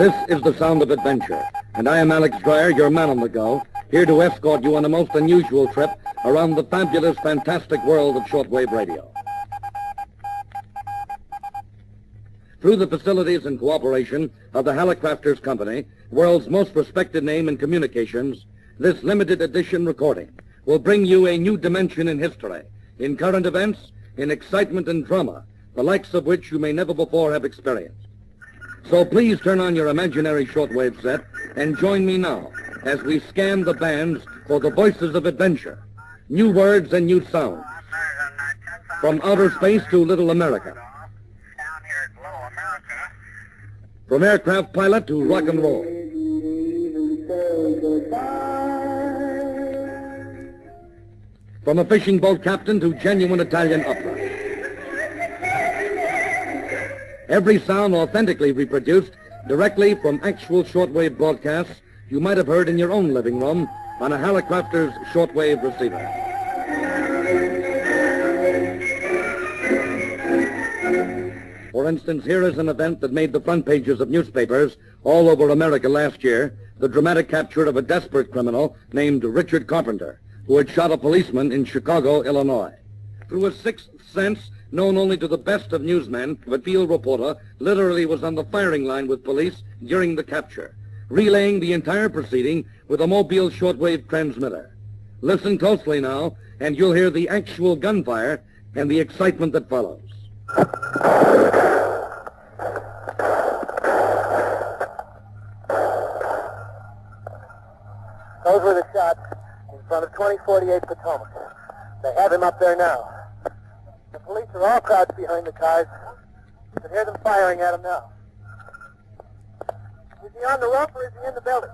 This is the sound of adventure, and I am Alex Dreyer, your man on the go, here to escort you on a most unusual trip around the fabulous, fantastic world of shortwave radio. Through the facilities and cooperation of the Hallicrafters Company, world's most respected name in communications, this limited edition recording will bring you a new dimension in history, in current events, in excitement and drama, the likes of which you may never before have experienced. So please turn on your imaginary shortwave set and join me now as we scan the bands for the voices of adventure, new words and new sounds, from outer space to Little America, from aircraft pilot to rock and roll, from a fishing boat captain to genuine Italian opera. Every sound authentically reproduced directly from actual shortwave broadcasts you might have heard in your own living room on a Hallicrafters shortwave receiver. For instance, here is an event that made the front pages of newspapers all over America last year, the dramatic capture of a desperate criminal named Richard Carpenter, who had shot a policeman in Chicago, Illinois. Through a sixth sense, known only to the best of newsmen, a field reporter literally was on the firing line with police during the capture, relaying the entire proceeding with a mobile shortwave transmitter. Listen closely now, and you'll hear the actual gunfire and the excitement that follows. Those were the shots in front of 2048 Potomac. They have him up there now. The police are all crouched behind the cars. You can hear them firing at him now. Is he on the roof or is he in the building?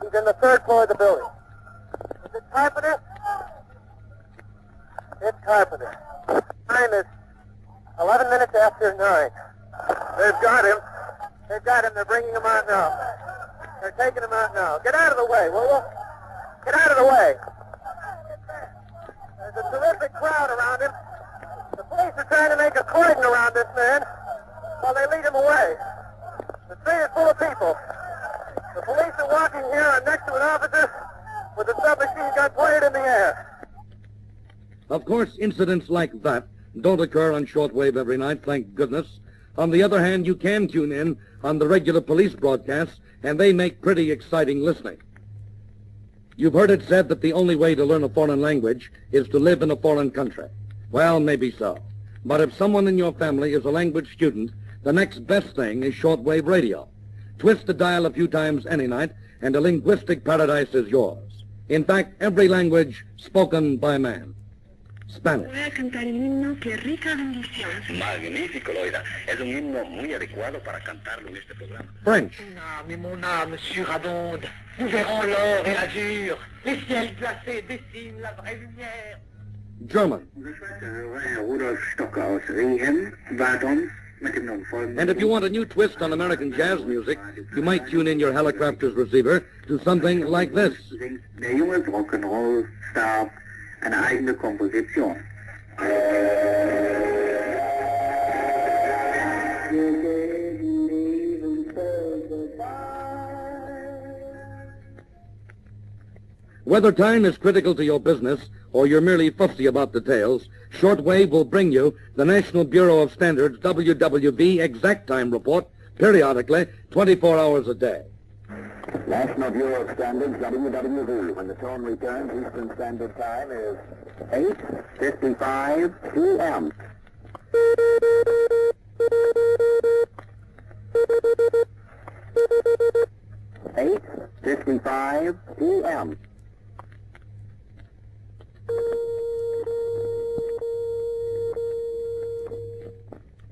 He's in the third floor of the building. Is it Carpenter? It's Carpenter. Time is 11 minutes after 9. They've got him. They've got him. They're bringing him out now. They're taking him out now. Get out of the way, will you? Get out of the way. There's a terrific crowd around him. The police are trying to make a cordon around this man while they lead him away. The street is full of people. The police are walking here next to an officer with a submachine gun pointed in the air. Of course, incidents like that don't occur on shortwave every night, thank goodness. On the other hand, you can tune in on the regular police broadcasts, and they make pretty exciting listening. You've heard it said that the only way to learn a foreign language is to live in a foreign country. Well, maybe so. But if someone in your family is a language student, the next best thing is shortwave radio. Twist the dial a few times any night, and a linguistic paradise is yours. In fact, every language spoken by man. Spanish. Voy a cantar el himno que rica bendición. Magnífico, Loida. Es un himno muy adecuado para cantarlo en este programa. French. Mon âme surabonde. Nous verrons l'or et l'azur. Les ciels glacés dessinent la vraie lumière. German. And if you want a new twist on American jazz music, you might tune in your Hallicrafters receiver to something like this. Der junge Rock'n'Roll-Star eine eigene Komposition. Whether time is critical to your business or you're merely fussy about details, Shortwave will bring you the National Bureau of Standards WWV Exact Time Report periodically, 24 hours a day. National Bureau of Standards, WWV. When the tone returns, Eastern Standard Time is 8:55 p.m. $8:55 p.m.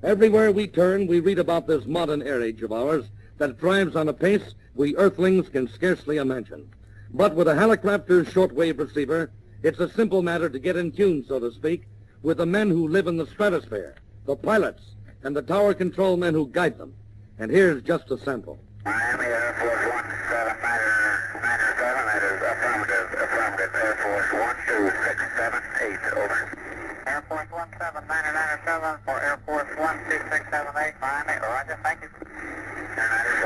Everywhere we turn, we read about this modern age of ours that thrives on a pace we earthlings can scarcely imagine. But with a Hallicrafters shortwave receiver, it's a simple matter to get in tune, so to speak, with the men who live in the stratosphere, the pilots, and the tower control men who guide them. And here's just a sample. Miami Air Force 17 Fighter 7, that is affirmative, Air Force 12678, over. Air Force 17997 for Air Force 12678, Miami, roger, thank you. Air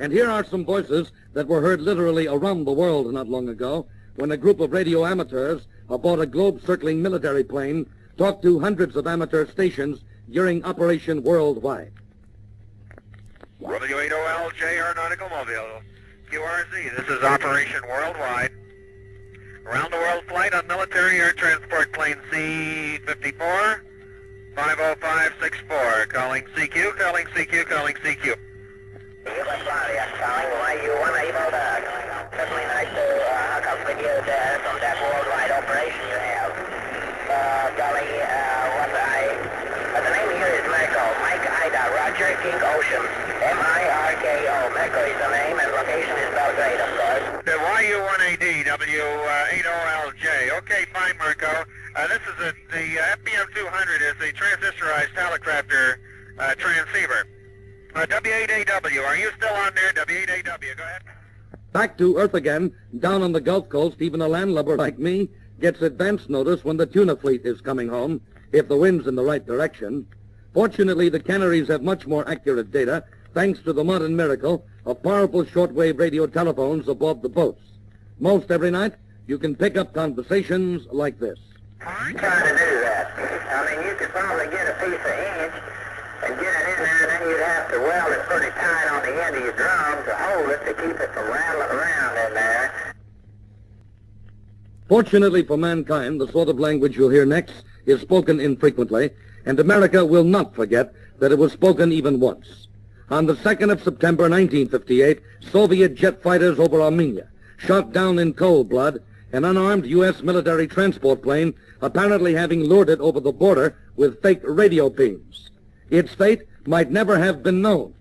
And here are some voices that were heard literally around the world not long ago when a group of radio amateurs aboard a globe-circling military plane talked to hundreds of amateur stations during Operation Worldwide. W8OLJ Aeronautical Mobile, QRZ, this is Operation Worldwide. Round-the-world flight on military air transport plane C-54, 50564, calling CQ, calling CQ, calling CQ. Yugoslavia, calling YU-1 able to definitely nice to hook up with you there from that worldwide operation you have. Calling, the name here is Merco, Mike Ida, Roger, King Ocean, M-I-R-K-O, Merco is the name, and location is Belgrade, of course. The YU-1AD, W8OLJ, okay, fine, Marco. This is the FBM-200 is the transistorized Hallicrafter transceiver. W8AW, are you still on there? W8AW, go ahead. Back to Earth again, down on the Gulf Coast, even a landlubber like me gets advance notice when the tuna fleet is coming home, if the wind's in the right direction. Fortunately, the Canaries have much more accurate data, thanks to the modern miracle of powerful shortwave radio telephones aboard the boats. Most every night, you can pick up conversations like this. Trying to do that. I mean, you could probably get a piece of inch and get it in there, and then you'd have to weld it pretty tight on the end of your drum to hold it to keep it from rattling around in there. Fortunately for mankind, the sort of language you'll hear next is spoken infrequently, and America will not forget that it was spoken even once. On the 2nd of September 1958, Soviet jet fighters over Armenia shot down in cold blood an unarmed U.S. military transport plane, apparently having lured it over the border with fake radio beams. Its fate might never have been known,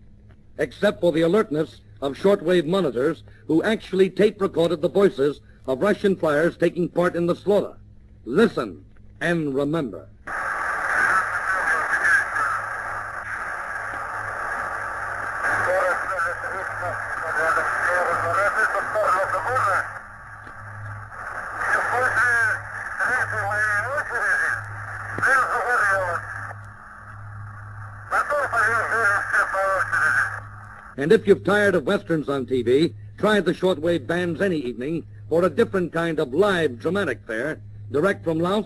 except for the alertness of shortwave monitors who actually tape-recorded the voices of Russian flyers taking part in the slaughter. Listen and remember. And if you've tired of westerns on TV, try the shortwave bands any evening for a different kind of live dramatic fare, direct from Laos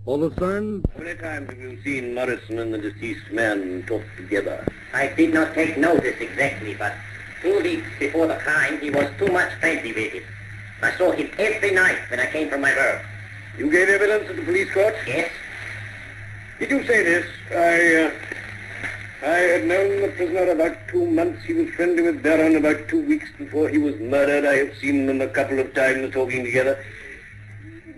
or Lucerne. How many times have you seen Morrison and the deceased man talk together? I did not take notice exactly, but 2 weeks before the crime, he was too much friendly with it. I saw him every night when I came from my work. You gave evidence at the police court? Yes? Did you say this? I had known the prisoner about 2 months. He was friendly with Baron about 2 weeks before he was murdered. I have seen them a couple of times talking together.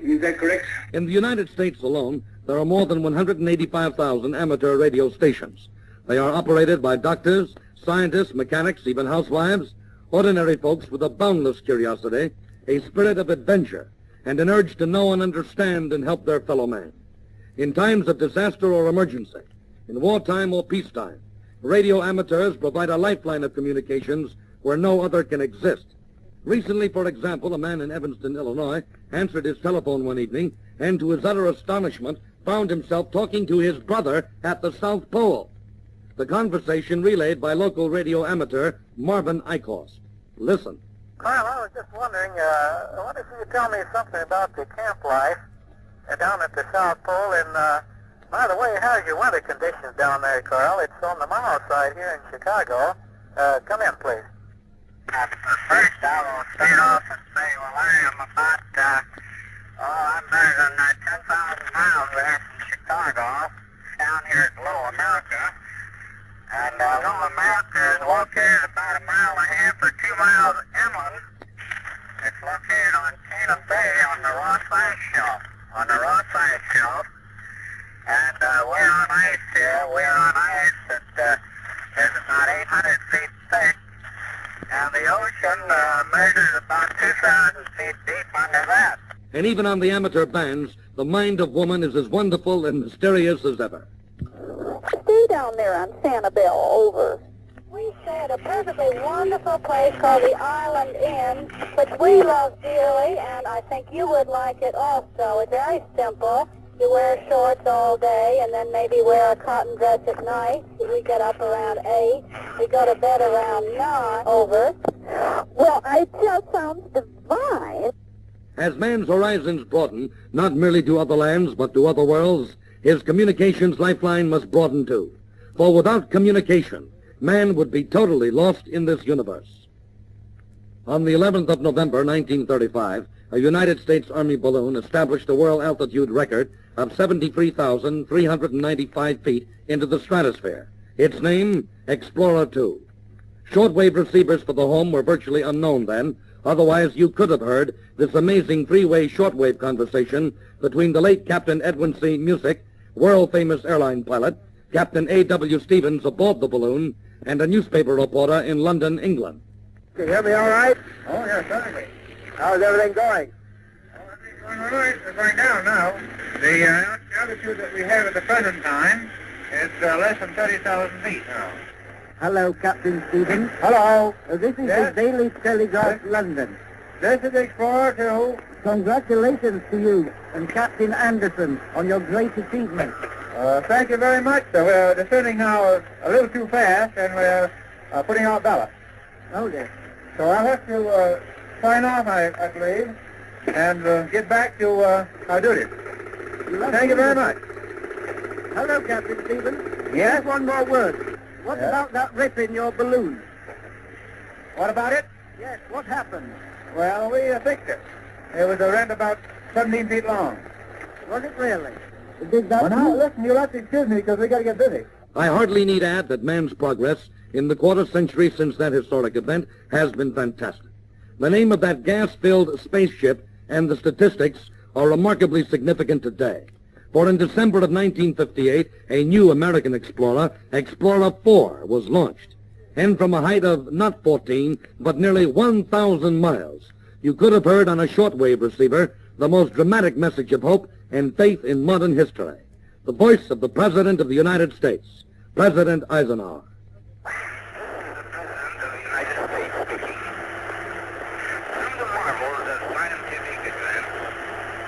Is that correct? In the United States alone, there are more than 185,000 amateur radio stations. They are operated by doctors, scientists, mechanics, even housewives, ordinary folks with a boundless curiosity, a spirit of adventure, and an urge to know and understand and help their fellow man. In times of disaster or emergency, in wartime or peacetime, radio amateurs provide a lifeline of communications where no other can exist. Recently, for example, a man in Evanston, Illinois, answered his telephone one evening and, to his utter astonishment, found himself talking to his brother at the South Pole. The conversation relayed by local radio amateur Marvin Eichhorst. Listen. Carl, I was just wondering, I wonder if you could tell me something about the camp life down at the South Pole. And, by the way, how's your weather conditions down there, Carl? It's on the mild side here in Chicago. Come in, please. First, I will start off and say, well, I am about, I'm better than 10,000 miles away from Chicago, down here at Low America. And Low America is located about 1.5 miles or 2 miles inland. It's located on Cannon Bay on the Ross Ice Shelf. And we're on ice here. We're on ice that is about 800 feet thick. And the ocean measures about 2,000 feet deep under that. And even on the amateur bands, the mind of woman is as wonderful and mysterious as ever. Stay down there on Sanibel, over. We stay at a perfectly wonderful place called the Island Inn, which we love dearly, and I think you would like it also. It's very simple. You wear shorts all day and then maybe wear a cotton dress at night. We get up around 8. We go to bed around 9. Over. Well, it just sounds divine. As man's horizons broaden, not merely to other lands, but to other worlds, his communications lifeline must broaden too. For without communication, man would be totally lost in this universe. On the 11th of November, 1935, a United States Army balloon established a world altitude record of 73,395 feet into the stratosphere. Its name, Explorer 2. Shortwave receivers for the home were virtually unknown then. Otherwise, you could have heard this amazing three-way shortwave conversation between the late Captain Edwin C. Musick, world-famous airline pilot, Captain A.W. Stevens aboard the balloon, and a newspaper reporter in London, England. Can you hear me all right? Oh, yes, certainly. How's everything going? Everything's going all right. We're going down now. The altitude that we have at the present time is less than 30,000 feet now. Hello, Captain Stevens. Hello. This is Yes? the Daily Telegraph, London. This is Explorer 2. Congratulations to you and Captain Anderson on your great achievement. Thank you very much, sir. We're descending now a little too fast, and we're putting out ballast. Oh, yes. So I'll have to sign off, I believe, and get back to our duties. Thank you very much. Hello, Captain Stevens. Yes? Just one more word. What Yes? about that rip in your balloon? What about it? Yes, what happened? Well, we fixed it. It was a rent about 17 feet long. Was it really? Did that Well, now, listen, you'll have to excuse me because we got to get busy. I hardly need add that man's progress in the quarter century since that historic event has been fantastic. The name of that gas-filled spaceship and the statistics are remarkably significant today. For in December of 1958, a new American explorer, Explorer 4, was launched. And from a height of not 14, but nearly 1,000 miles, you could have heard on a shortwave receiver the most dramatic message of hope and faith in modern history. The voice of the President of the United States, President Eisenhower. President of the United States speaking. Through the marvels of scientific advance,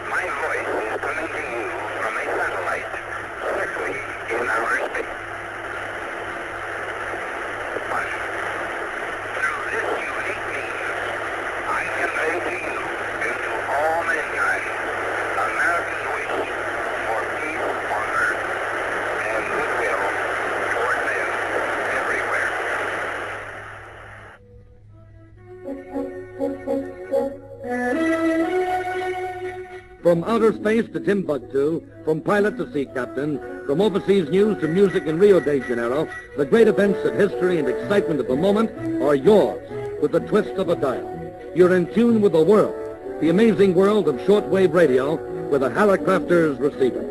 my voice is coming to you from a satellite circling in outer space. But through this unique means, I convey to you and to all mankind America's wish for peace on earth and goodwill toward men everywhere. From outer space to Timbuktu, from pilot to sea captain, from overseas news to music in Rio de Janeiro, the great events of history and excitement of the moment are yours with the twist of a dial. You're in tune with the world, the amazing world of shortwave radio with a Hallicrafters receiver.